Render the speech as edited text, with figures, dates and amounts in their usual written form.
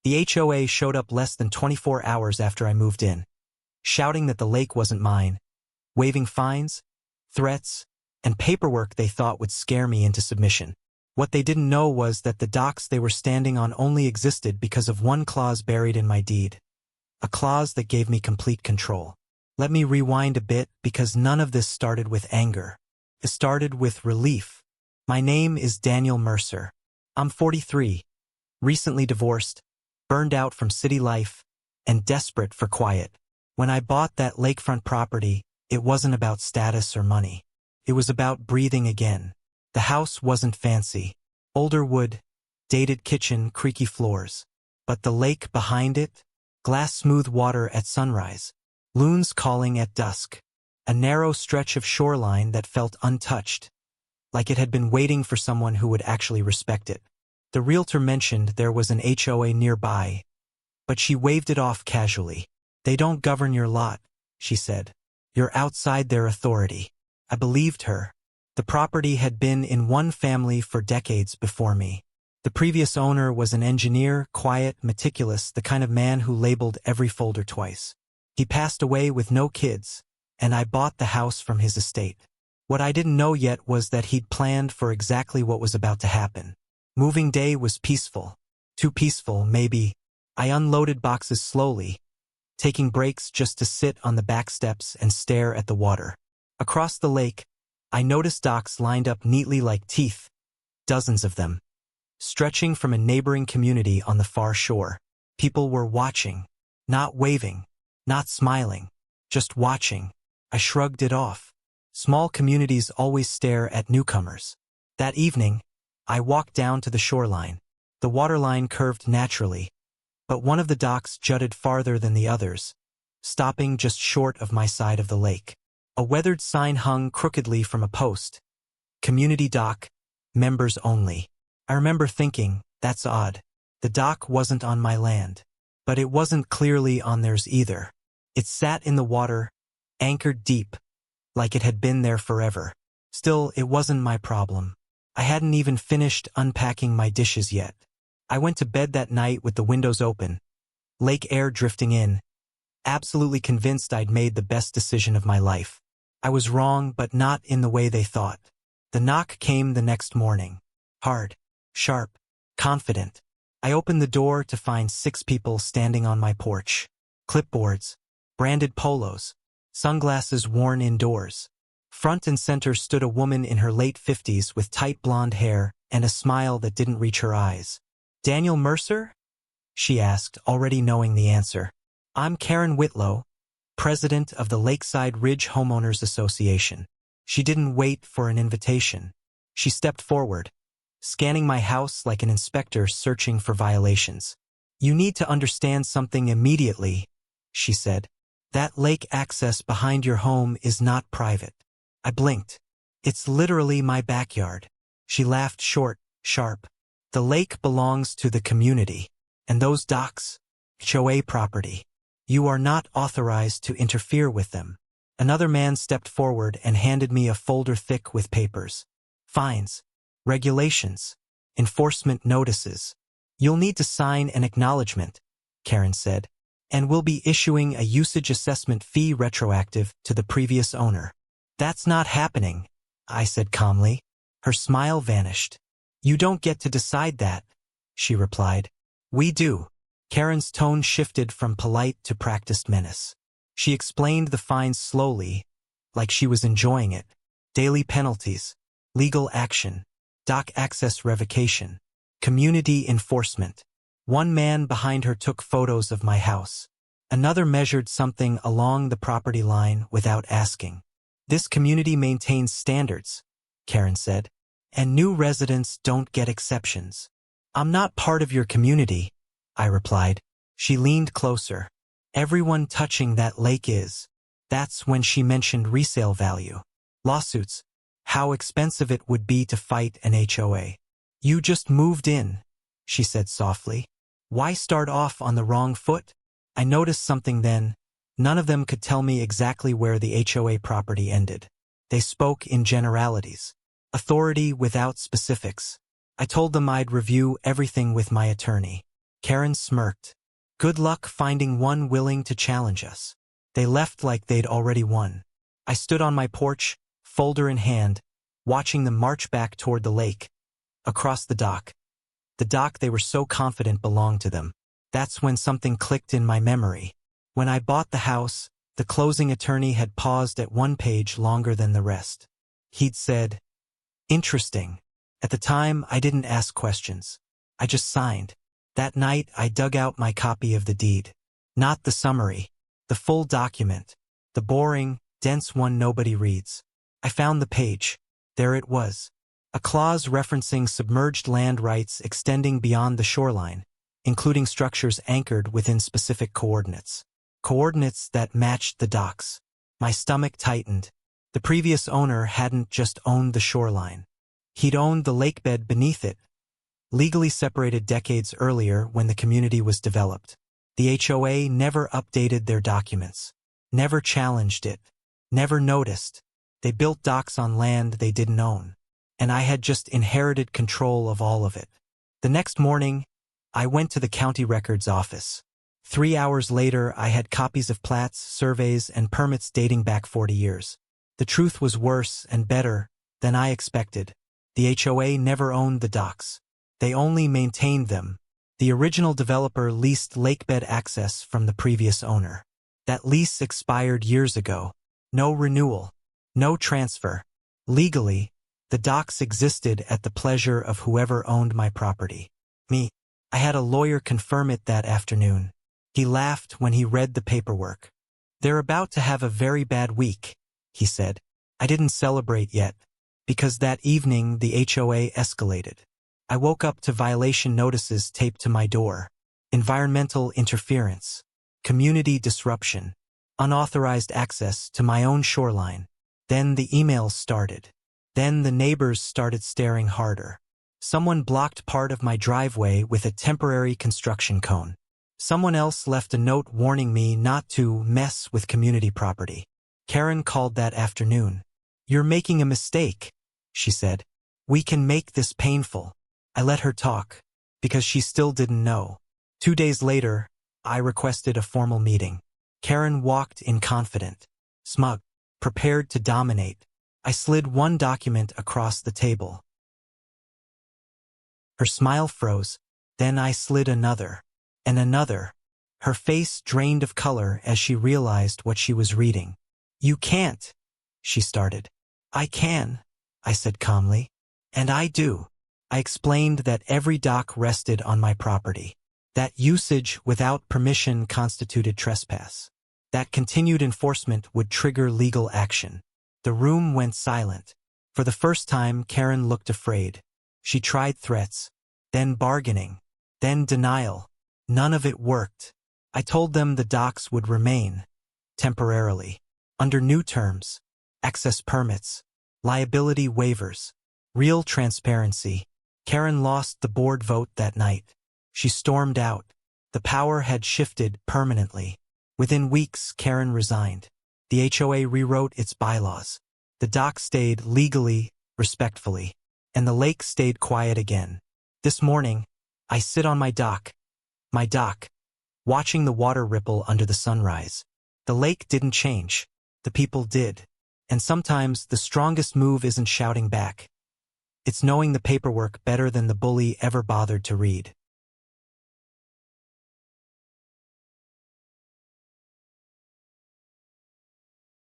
The HOA showed up less than 24 hours after I moved in, shouting that the lake wasn't mine, waving fines, threats, and paperwork they thought would scare me into submission. What they didn't know was that the docks they were standing on only existed because of one clause buried in my deed. A clause that gave me complete control. Let me rewind a bit, because none of this started with anger. It started with relief. My name is Daniel Mercer. I'm 43, recently divorced, burned out from city life, and desperate for quiet. When I bought that lakefront property, it wasn't about status or money. It was about breathing again. The house wasn't fancy. Older wood, dated kitchen, creaky floors. But the lake behind it? Glass-smooth water at sunrise. Loons calling at dusk. A narrow stretch of shoreline that felt untouched, like it had been waiting for someone who would actually respect it. The realtor mentioned there was an HOA nearby, but she waved it off casually. They don't govern your lot, she said. You're outside their authority. I believed her. The property had been in one family for decades before me. The previous owner was an engineer, quiet, meticulous, the kind of man who labeled every folder twice. He passed away with no kids, and I bought the house from his estate. What I didn't know yet was that he'd planned for exactly what was about to happen. Moving day was peaceful. Too peaceful, maybe. I unloaded boxes slowly, taking breaks just to sit on the back steps and stare at the water. Across the lake, I noticed docks lined up neatly like teeth, dozens of them, stretching from a neighboring community on the far shore. People were watching, not waving, not smiling, just watching. I shrugged it off. Small communities always stare at newcomers. That evening, I walked down to the shoreline. The waterline curved naturally, but one of the docks jutted farther than the others, stopping just short of my side of the lake. A weathered sign hung crookedly from a post. Community dock, members only. I remember thinking, that's odd. The dock wasn't on my land, but it wasn't clearly on theirs either. It sat in the water, anchored deep, like it had been there forever. Still, it wasn't my problem. I hadn't even finished unpacking my dishes yet. I went to bed that night with the windows open, lake air drifting in, absolutely convinced I'd made the best decision of my life. I was wrong, but not in the way they thought. The knock came the next morning. Hard, sharp, confident. I opened the door to find 6 people standing on my porch. Clipboards, branded polos, sunglasses worn indoors. Front and center stood a woman in her late 50s with tight blonde hair and a smile that didn't reach her eyes. Daniel Mercer? She asked, already knowing the answer. I'm Karen Whitlow, president of the Lakeside Ridge Homeowners Association. She didn't wait for an invitation. She stepped forward, scanning my house like an inspector searching for violations. You need to understand something immediately, she said. That lake access behind your home is not private. I blinked. It's literally my backyard. She laughed short, sharp. The lake belongs to the community, and those docks, HOA property. You are not authorized to interfere with them. Another man stepped forward and handed me a folder thick with papers. Fines, regulations, enforcement notices. You'll need to sign an acknowledgement, Karen said, and we'll be issuing a usage assessment fee retroactive to the previous owner. That's not happening, I said calmly. Her smile vanished. You don't get to decide that, she replied. We do. Karen's tone shifted from polite to practiced menace. She explained the fines slowly, like she was enjoying it. Daily penalties, legal action, dock access revocation, community enforcement. One man behind her took photos of my house. Another measured something along the property line without asking. This community maintains standards, Karen said, and new residents don't get exceptions. I'm not part of your community, I replied. She leaned closer. Everyone touching that lake is. That's when she mentioned resale value. Lawsuits. How expensive it would be to fight an HOA. You just moved in, she said softly. Why start off on the wrong foot? I noticed something then. None of them could tell me exactly where the HOA property ended. They spoke in generalities. Authority without specifics. I told them I'd review everything with my attorney. Karen smirked. Good luck finding one willing to challenge us. They left like they'd already won. I stood on my porch, folder in hand, watching them march back toward the lake, across the dock. The dock they were so confident belonged to them. That's when something clicked in my memory. When I bought the house, the closing attorney had paused at one page longer than the rest. He'd said, "Interesting." At the time, I didn't ask questions. I just signed. That night, I dug out my copy of the deed. Not the summary. The full document. The boring, dense one nobody reads. I found the page. There it was. A clause referencing submerged land rights extending beyond the shoreline, including structures anchored within specific coordinates. Coordinates that matched the docks. My stomach tightened. The previous owner hadn't just owned the shoreline. He'd owned the lakebed beneath it, legally separated decades earlier when the community was developed. The HOA never updated their documents, never challenged it, never noticed. They built docks on land they didn't own, and I had just inherited control of all of it. The next morning, I went to the county records office. 3 hours later, I had copies of plats, surveys, and permits dating back 40 years. The truth was worse and better than I expected. The HOA never owned the docks. They only maintained them. The original developer leased lakebed access from the previous owner. That lease expired years ago. No renewal. No transfer. Legally, the docks existed at the pleasure of whoever owned my property. Me. I had a lawyer confirm it that afternoon. He laughed when he read the paperwork. "They're about to have a very bad week," he said. I didn't celebrate yet, because that evening the HOA escalated. I woke up to violation notices taped to my door. Environmental interference, community disruption, unauthorized access to my own shoreline. Then the emails started. Then the neighbors started staring harder. Someone blocked part of my driveway with a temporary construction cone. Someone else left a note warning me not to mess with community property. Karen called that afternoon. "You're making a mistake," she said. "We can make this painful." I let her talk, because she still didn't know. 2 days later, I requested a formal meeting. Karen walked in confident, smug, prepared to dominate. I slid one document across the table. Her smile froze. Then I slid another, and another. Her face drained of color as she realized what she was reading. "You can't," she started. "I can," I said calmly. "And I do." I explained that every dock rested on my property. That usage without permission constituted trespass. That continued enforcement would trigger legal action. The room went silent. For the first time, Karen looked afraid. She tried threats, then bargaining, then denial. None of it worked. I told them the docks would remain, temporarily, under new terms, access permits, liability waivers, real transparency. Karen lost the board vote that night. She stormed out. The power had shifted permanently. Within weeks, Karen resigned. The HOA rewrote its bylaws. The dock stayed legally, respectfully, and the lake stayed quiet again. This morning, I sit on my dock, watching the water ripple under the sunrise. The lake didn't change. The people did. And sometimes the strongest move isn't shouting back. It's knowing the paperwork better than the bully ever bothered to read.